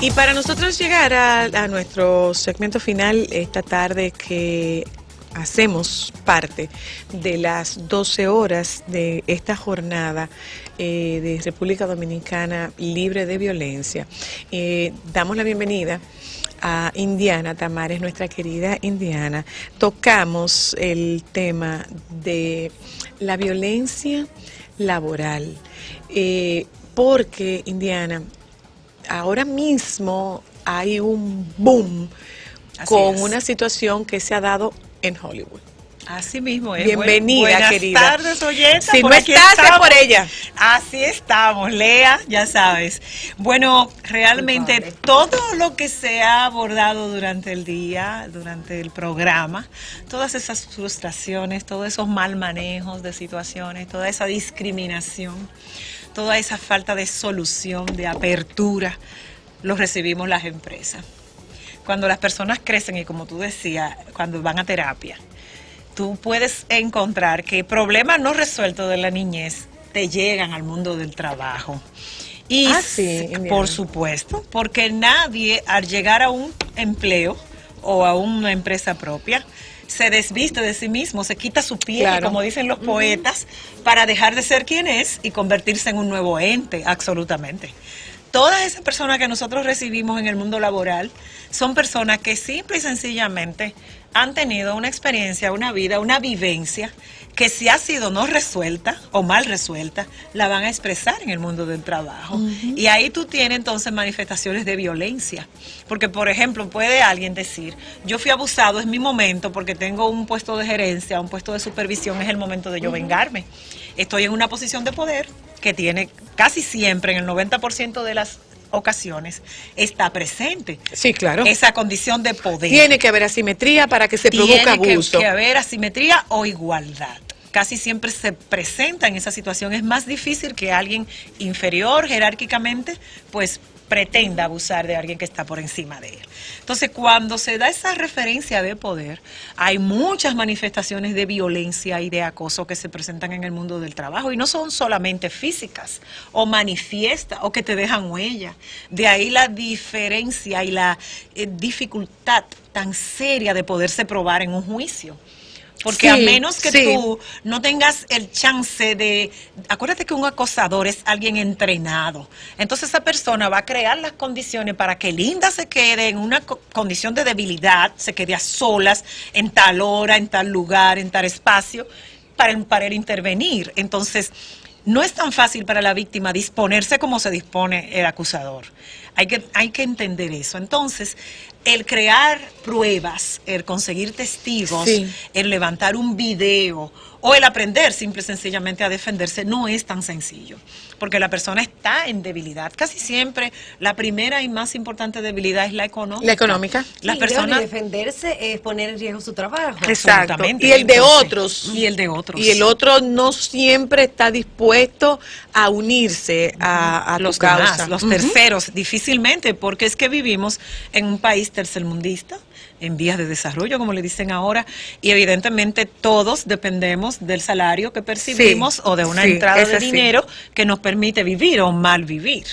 Y para nosotros llegar a nuestro segmento final esta tarde, que hacemos parte de las 12 horas de esta jornada de República Dominicana libre de violencia, damos la bienvenida a Indiana Tamares, nuestra querida Indiana. Tocamos el tema de la violencia laboral, porque, Indiana, ahora mismo hay un boom con una situación que se ha dado en Hollywood. Así mismo es. Bienvenida, buenas querida. Buenas tardes, oyentes. Si no estás, es por ella. Así estamos, Lea, ya sabes. Bueno, realmente todo lo que se ha abordado durante el día, durante el programa, todas esas frustraciones, todos esos mal manejos de situaciones, toda esa discriminación, toda esa falta de solución, de apertura, los recibimos las empresas. Cuando las personas crecen y, como tú decías, cuando van a terapia, tú puedes encontrar que problemas no resueltos de la niñez te llegan al mundo del trabajo. Y sí, por supuesto, porque nadie al llegar a un empleo o a una empresa propia se desviste de sí mismo, se quita su piel, claro, como dicen los poetas, para dejar de ser quien es y convertirse en un nuevo ente, absolutamente. Todas esas personas que nosotros recibimos en el mundo laboral son personas que simple y sencillamente han tenido una experiencia, una vida, una vivencia que, si ha sido no resuelta o mal resuelta, la van a expresar en el mundo del trabajo. Y ahí tú tienes entonces manifestaciones de violencia. Porque, por ejemplo, puede alguien decir, yo fui abusado, es mi momento, porque tengo un puesto de gerencia, un puesto de supervisión, es el momento de yo vengarme. Estoy en una posición de poder que tiene casi siempre, en el 90% de las ocasiones, está presente. Sí, claro. Esa condición de poder. Tiene que haber asimetría para que se produzca abuso. Tiene que haber asimetría o igualdad. Casi siempre se presenta en esa situación. Es más difícil que alguien inferior jerárquicamente, pues, pretenda abusar de alguien que está por encima de él. Entonces, cuando se da esa referencia de poder, hay muchas manifestaciones de violencia y de acoso que se presentan en el mundo del trabajo, y no son solamente físicas o manifiestas o que te dejan huella. De ahí la diferencia y la dificultad tan seria de poderse probar en un juicio. Porque a menos que tú no tengas el chance de... Acuérdate que un acosador es alguien entrenado. Entonces esa persona va a crear las condiciones para que Linda se quede en una condición de debilidad, se quede a solas, en tal hora, en tal lugar, en tal espacio, para él intervenir. Entonces, no es tan fácil para la víctima disponerse como se dispone el acusador. Hay que entender eso. Entonces, el crear pruebas, el conseguir testigos, el levantar un video o el aprender simple y sencillamente a defenderse no es tan sencillo, porque la persona está en debilidad. Casi siempre la primera y más importante debilidad es la económica. La económica. Las personas... defenderse es poner en riesgo su trabajo. Exacto. Y el de otros. Y el de otros. Y el otro no siempre está dispuesto a unirse a los tu causa. Demás, los terceros, difícilmente, porque es que vivimos en un país tercermundista, en vías de desarrollo, como le dicen ahora, y evidentemente todos dependemos del salario que percibimos o de una entrada de dinero que nos permite vivir o mal vivir.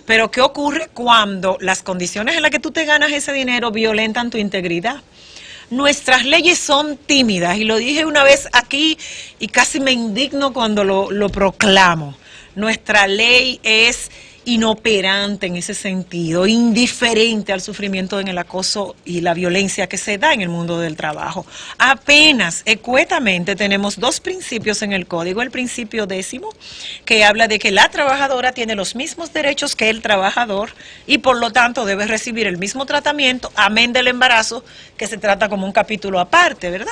Pero ¿qué ocurre cuando las condiciones en las que tú te ganas ese dinero violentan tu integridad? Nuestras leyes son tímidas, y lo dije una vez aquí y casi me indigno cuando lo proclamo. Nuestra ley es inoperante en ese sentido, indiferente al sufrimiento en el acoso y la violencia que se da en el mundo del trabajo. Apenas, escuetamente, tenemos dos principios en el código. El principio 10º, que habla de que la trabajadora tiene los mismos derechos que el trabajador y por lo tanto debe recibir el mismo tratamiento, amén del embarazo, que se trata como un capítulo aparte, ¿verdad?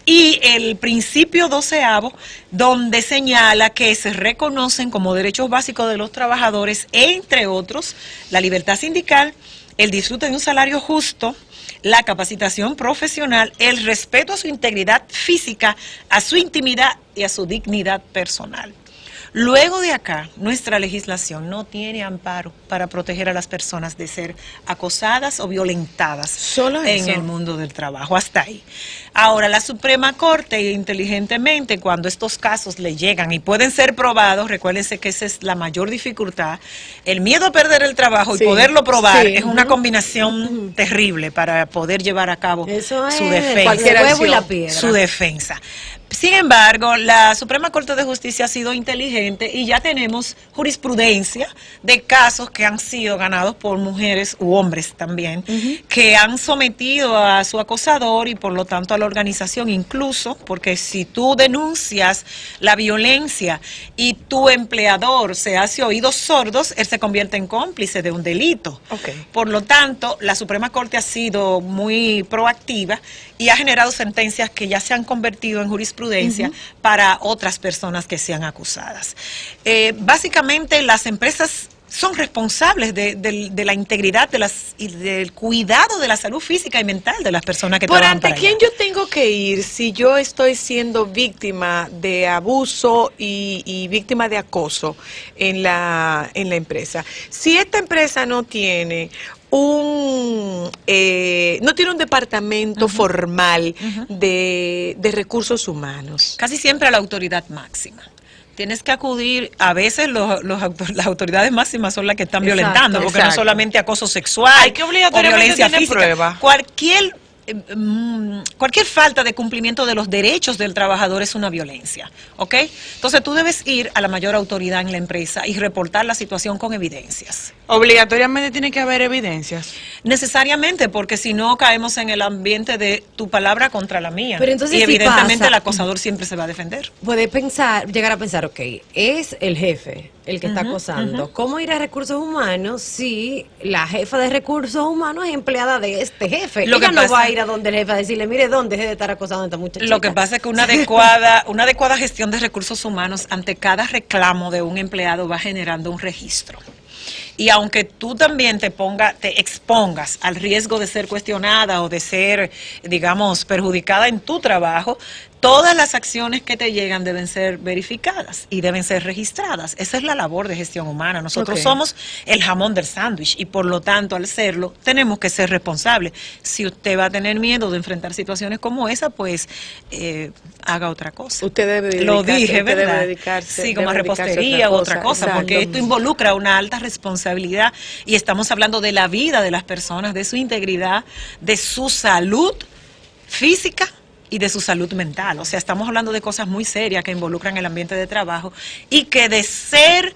Y el principio 12º, donde señala que se reconocen como derechos básicos de los trabajadores, entre otros, la libertad sindical, el disfrute de un salario justo, la capacitación profesional, el respeto a su integridad física, a su intimidad y a su dignidad personal. Luego de acá, nuestra legislación no tiene amparo para proteger a las personas de ser acosadas o violentadas Solo en eso. el mundo del trabajo. Hasta ahí. Ahora, la Suprema Corte, inteligentemente, cuando estos casos le llegan y pueden ser probados, recuérdense que esa es la mayor dificultad, el miedo a perder el trabajo y Sí, poderlo probar sí. es una combinación terrible para poder llevar a cabo Eso su es defensa. cualquier huevo y la acción, piedra. Su defensa. Sin embargo, la Suprema Corte de Justicia ha sido inteligente y ya tenemos jurisprudencia de casos que han sido ganados por mujeres u hombres también, que han sometido a su acosador y por lo tanto a la organización, incluso porque si tú denuncias la violencia y tu empleador se hace oídos sordos, él se convierte en cómplice de un delito. Ok. Por lo tanto, la Suprema Corte ha sido muy proactiva y ha generado sentencias que ya se han convertido en jurisprudencia para otras personas que sean acusadas. Básicamente, las empresas son responsables de la integridad y del cuidado de la salud física y mental de las personas que ¿Por trabajan ante para quién ellas. yo tengo que ir si yo estoy siendo víctima de abuso y víctima de acoso en la empresa? Si esta empresa no tiene un departamento formal de recursos humanos. Casi siempre a la autoridad máxima. Tienes que acudir, a veces las autoridades máximas son las que están Exacto, violentando, porque no exacto. solamente acoso sexual Hay que o obligatoriamente violencia tener física. prueba. Cualquier falta de cumplimiento de los derechos del trabajador es una violencia, ¿ok? Entonces tú debes ir a la mayor autoridad en la empresa y reportar la situación con evidencias. Obligatoriamente tiene que haber evidencias. Necesariamente, porque si no caemos en el ambiente de tu palabra contra la mía. Pero entonces, y si evidentemente pasa- el acosador siempre se va a defender. Puede llegar a pensar, ok, es el jefe el que está acosando. ¿Cómo ir a recursos humanos si la jefa de recursos humanos es empleada de este jefe? Lo Ella que no pasa- va a ir a donde el jefe a decirle, mire, ¿dónde deje de estar acosando a esta muchachita? Lo que pasa es que una adecuada gestión de recursos humanos ante cada reclamo de un empleado va generando un registro. Y aunque tú también te expongas al riesgo de ser cuestionada o de ser, digamos, perjudicada en tu trabajo, todas las acciones que te llegan deben ser verificadas y deben ser registradas. Esa es la labor de gestión humana. Nosotros Ok. somos el jamón del sándwich y por lo tanto, al serlo, tenemos que ser responsables. Si usted va a tener miedo de enfrentar situaciones como esa, pues haga otra cosa. Usted debe Lo dedicarse, dije, usted ¿verdad? debe dedicarse, Sí, como a debe dedicarse a repostería u otra cosa, porque exacto. esto involucra una alta responsabilidad y estamos hablando de la vida de las personas, de su integridad, de su salud física y de su salud mental. O sea, estamos hablando de cosas muy serias que involucran el ambiente de trabajo y que de ser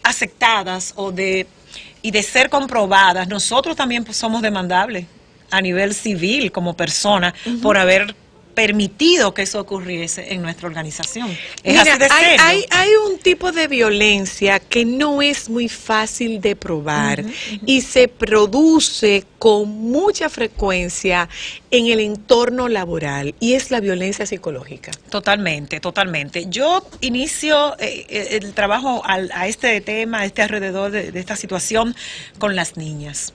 aceptadas y de ser comprobadas, nosotros también pues, somos demandables a nivel civil como persona por haber permitido que eso ocurriese en nuestra organización. Es Mira, así de serio. hay un tipo de violencia que no es muy fácil de probar y se produce con mucha frecuencia en el entorno laboral y es la violencia psicológica. Totalmente, totalmente. Yo inicio el trabajo a este tema, a este alrededor de esta situación con las niñas.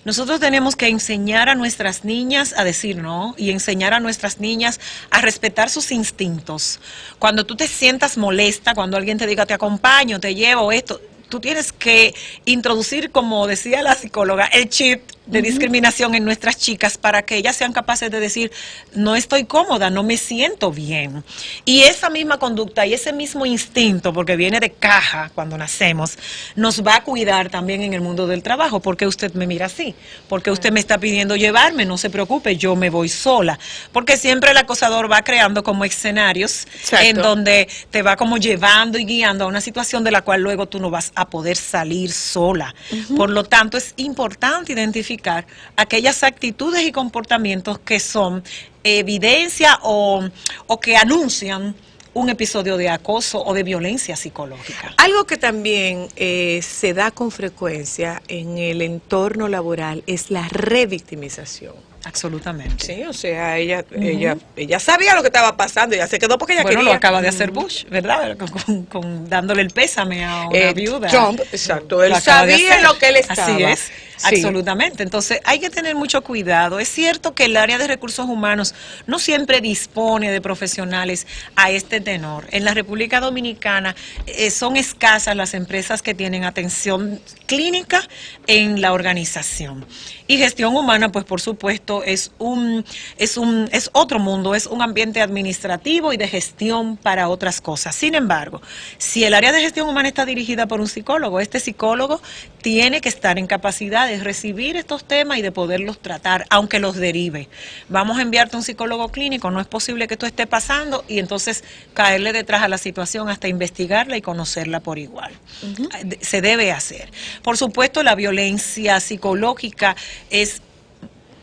Nosotros tenemos que enseñar a nuestras niñas a decir no y enseñar a nuestras niñas a respetar sus instintos. Cuando tú te sientas molesta, cuando alguien te diga te acompaño, te llevo esto, tú tienes que introducir, como decía la psicóloga, el chip de discriminación en nuestras chicas para que ellas sean capaces de decir, no estoy cómoda, no me siento bien. Y esa misma conducta y ese mismo instinto, porque viene de caja cuando nacemos, nos va a cuidar también en el mundo del trabajo. ¿Por qué usted me mira así? ¿Por qué usted me está pidiendo llevarme? No se preocupe, yo me voy sola. Porque siempre el acosador va creando como escenarios Exacto. en donde te va como llevando y guiando a una situación de la cual luego tú no vas a poder salir sola. Por lo tanto, es importante identificar aquellas actitudes y comportamientos que son evidencia o que anuncian un episodio de acoso o de violencia psicológica. Algo que también se da con frecuencia en el entorno laboral es la revictimización. Absolutamente. Sí, o sea, ella sabía lo que estaba pasando, ella se quedó porque ella Bueno, quería. lo acaba de hacer Bush, ¿verdad? Dándole el pésame a una viuda. Trump, exacto, él Lo acaba de sabía hacer. lo que él estaba. Así es. Sí. Absolutamente. Entonces, hay que tener mucho cuidado. Es cierto que el área de recursos humanos no siempre dispone de profesionales a este tenor. En la República Dominicana son escasas las empresas que tienen atención clínica en la organización. Y gestión humana, pues por supuesto, es otro mundo, es un ambiente administrativo y de gestión para otras cosas. Sin embargo, si el área de gestión humana está dirigida por un psicólogo, este psicólogo tiene que estar en capacidad de recibir estos temas y de poderlos tratar, aunque los derive. Vamos a enviarte a un psicólogo clínico, no es posible que esto esté pasando, y entonces caerle detrás a la situación hasta investigarla y conocerla por igual. Se debe hacer. Por supuesto, la violencia psicológica es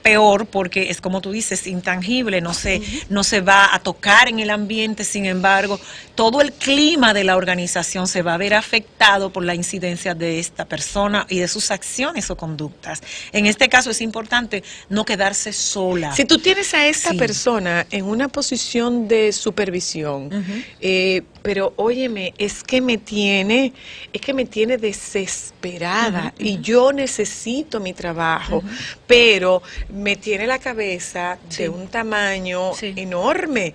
peor porque es, como tú dices, intangible, no se va a tocar en el ambiente. Sin embargo, todo el clima de la organización se va a ver afectado por la incidencia de esta persona y de sus acciones o conductas. En este caso es importante no quedarse sola. Si tú tienes a esta Sí. persona en una posición de supervisión, pero óyeme, es que me tiene desesperada y yo necesito mi trabajo, pero me tiene la cabeza Sí. de un tamaño Sí. enorme.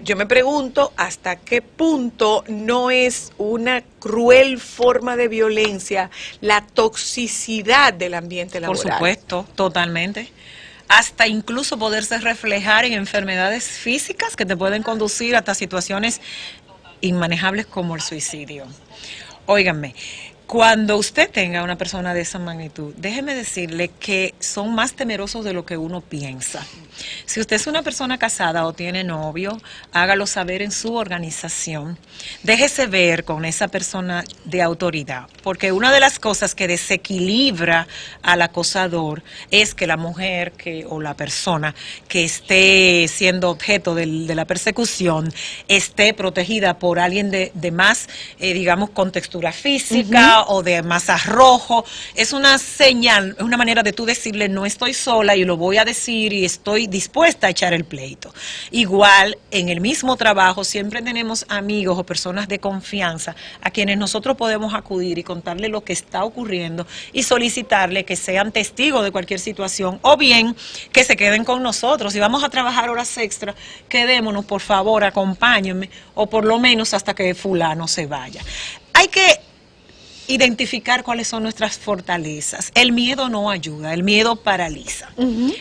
Yo me pregunto hasta qué punto no es una cruel forma de violencia la toxicidad del ambiente Por laboral. supuesto, totalmente. Hasta incluso poderse reflejar en enfermedades físicas que te pueden conducir hasta situaciones inmanejables como el suicidio. Óiganme, cuando usted tenga una persona de esa magnitud, déjeme decirle que son más temerosos de lo que uno piensa. Si usted es una persona casada o tiene novio, hágalo saber en su organización. Déjese ver con esa persona de autoridad, porque una de las cosas que desequilibra al acosador es que la mujer o la persona que esté siendo objeto de la persecución esté protegida por alguien de más, digamos, con textura física o de más arrojo. Es una señal, es una manera de tú decirle: no estoy sola y lo voy a decir y estoy dispuesta a echar el pleito. Igual, en el mismo trabajo siempre tenemos amigos o personas de confianza a quienes nosotros podemos acudir y contarle lo que está ocurriendo y solicitarle que sean testigos de cualquier situación, o bien que se queden con nosotros. Si vamos a trabajar horas extra, quedémonos, por favor, acompáñenme, o por lo menos hasta que fulano se vaya. Hay que identificar cuáles son nuestras fortalezas. El miedo no ayuda, el miedo paraliza.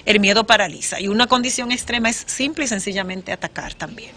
El miedo paraliza. Y una condición extrema es simple y sencillamente atacar también.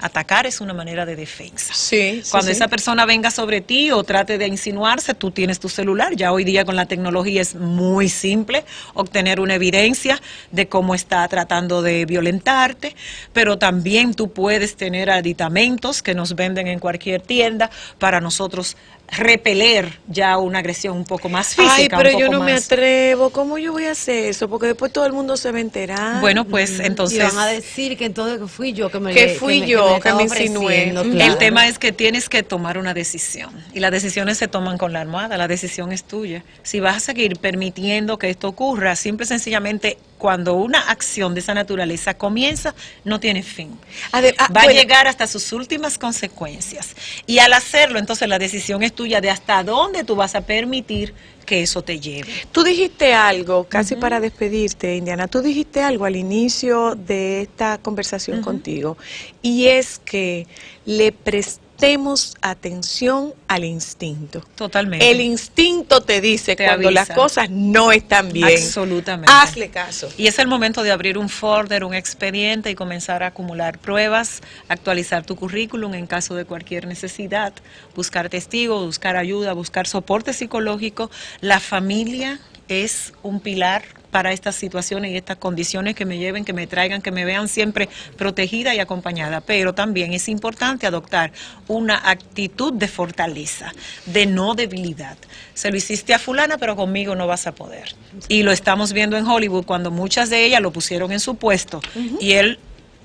Atacar es una manera de defensa. Sí, sí, Cuando sí. esa persona venga sobre ti o trate de insinuarse, tú tienes tu celular. Ya hoy día con la tecnología es muy simple obtener una evidencia de cómo está tratando de violentarte, pero también tú puedes tener aditamentos que nos venden en cualquier tienda para nosotros repeler ya una agresión un poco más física. Ay, pero un yo poco no me más. atrevo. ¿Cómo yo voy a hacer eso? Porque después todo el mundo se va a enterar. Bueno, pues Y entonces van a decir que entonces que fui yo que me Que fui yo, que estaba me insinué. ofreciendo, El claro. el tema es que tienes que tomar una decisión, y las decisiones se toman con la almohada. La decisión es tuya. Si vas a seguir permitiendo que esto ocurra, simple y sencillamente, cuando una acción de esa naturaleza comienza, no tiene fin. Va a llegar hasta sus últimas consecuencias. Y al hacerlo, entonces la decisión es tuya de hasta dónde tú vas a permitir que eso te lleve. Tú dijiste algo, casi para despedirte, Indiana, tú dijiste algo al inicio de esta conversación contigo, y es que le prestemos atención al instinto. Totalmente. El instinto te dice Te cuando avisa. las cosas no están bien. Absolutamente. Hazle caso. Y es el momento de abrir un folder, un expediente y comenzar a acumular pruebas, actualizar tu currículum en caso de cualquier necesidad, buscar testigos, buscar ayuda, buscar soporte psicológico. La familia es un pilar para estas situaciones y estas condiciones que me lleven, que me traigan, que me vean siempre protegida y acompañada. Pero también es importante adoptar una actitud de fortaleza, de no debilidad. Se lo hiciste a fulana, pero conmigo no vas a poder. Y lo estamos viendo en Hollywood cuando muchas de ellas lo pusieron en su puesto y él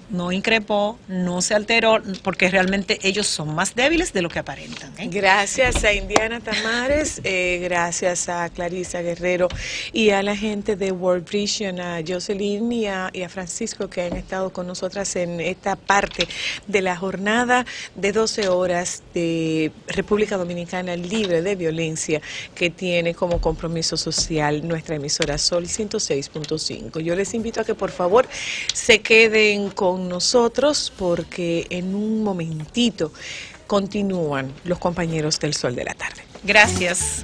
no increpó, no se alteró, porque realmente ellos son más débiles de lo que aparentan. Gracias a Indiana Tamares, gracias a Clarisa Guerrero y a la gente de World Vision, a Jocelyn y a Francisco, que han estado con nosotras en esta parte de la jornada de 12 horas de República Dominicana libre de violencia, que tiene como compromiso social nuestra emisora Sol 106.5. Yo les invito a que por favor se queden con nosotros, porque en un momentito continúan los compañeros del Sol de la Tarde. Gracias.